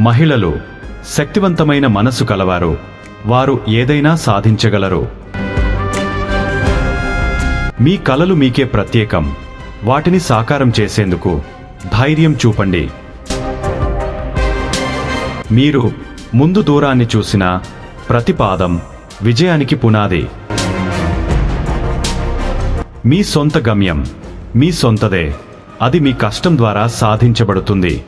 మహిళలు శక్తివంతమైన మనసు కలవారు. వారు ఏదైనా సాధించగలరు. మీ కలలు మీకే ప్రత్యేకం. వాటిని సాకారం చేసేందుకు ధైర్యం చూపండి. మీరు ముందు దూరాన్ని చూసిన ప్రతి పాదం విజయానికి పునాది. మీ సొంత గమ్యం మీ సొంతదే. అది మీ కష్టం ద్వారా సాధించబడుతుంది.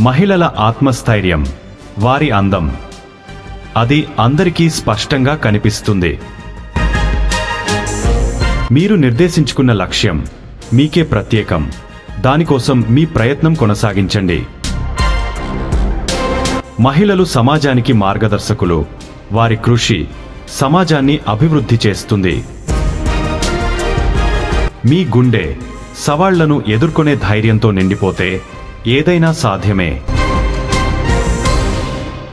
మహిళల ఆత్మస్థైర్యం, వారి అందం, అది అందరికీ స్పష్టంగా కనిపిస్తుంది. మీరు నిర్దేశించుకున్న లక్ష్యం మీకే ప్రత్యేకం. దానికోసం మీ ప్రయత్నం కొనసాగించండి. మహిళలు సమాజానికి మార్గదర్శకులు. వారి కృషి సమాజాన్ని అభివృద్ధి చేస్తుంది. మీ గుండె సవాళ్లను ఎదుర్కొనే ధైర్యంతో నిండిపోతే ఏదైనా సాధ్యమే.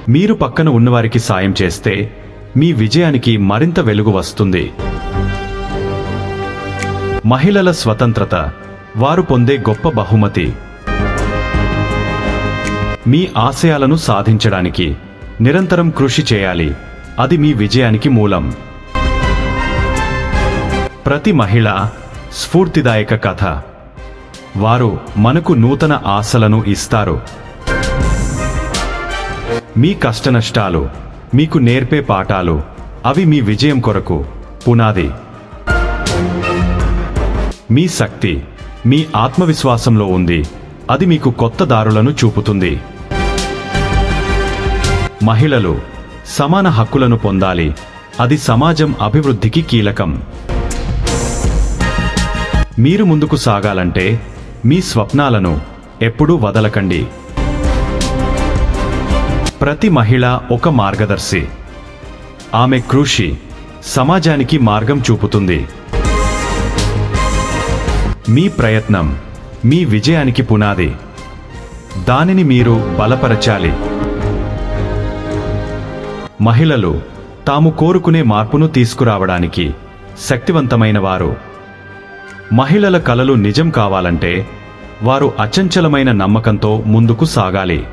మీరు పక్కన ఉన్నవారికి సాయం చేస్తే మీ విజయానికి మరింత వెలుగు వస్తుంది. మహిళల స్వతంత్రత, వారు పొందే గొప్ప బహుమతి. మీ ఆశయాలను సాధించడానికి నిరంతరం కృషి చేయాలి. అది మీ విజయానికి మూలం. ప్రతి మహిళ స్ఫూర్తిదాయక కథ. వారు మనకు నూతన ఆశలను ఇస్తారు. మీ కష్టనష్టాలు మీకు నేర్పే పాఠాలు. అవి మీ విజయం కొరకు పునాది. మీ శక్తి మీ ఆత్మవిశ్వాసంలో ఉంది. అది మీకు కొత్త దారులను చూపుతుంది. మహిళలు సమాన హక్కులను పొందాలి. అది సమాజం అభివృద్ధికి కీలకం. మీరు ముందుకు సాగాలంటే మీ స్వప్నాలను ఎప్పుడూ వదలకండి. ప్రతి మహిళ ఒక మార్గదర్శి. ఆమె కృషి సమాజానికి మార్గం చూపుతుంది. మీ ప్రయత్నం మీ విజయానికి పునాది. దానిని మీరు బలపరచాలి. మహిళలు తాము కోరుకునే మార్పును తీసుకురావడానికి శక్తివంతమైన వారు. మహిళల కలలు నిజం కావాలంటే వారు అచంచలమైన నమ్మకంతో ముందుకు సాగాలి.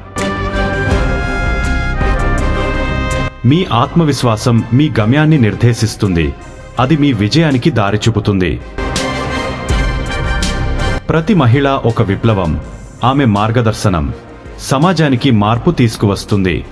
మీ ఆత్మవిశ్వాసం మీ గమ్యాన్ని నిర్దేశిస్తుంది. అది మీ విజయానికి దారి చూపుతుంది. ప్రతి మహిళ ఒక విప్లవం. ఆమె మార్గదర్శనం సమాజానికి మార్పు తీసుకువస్తుంది.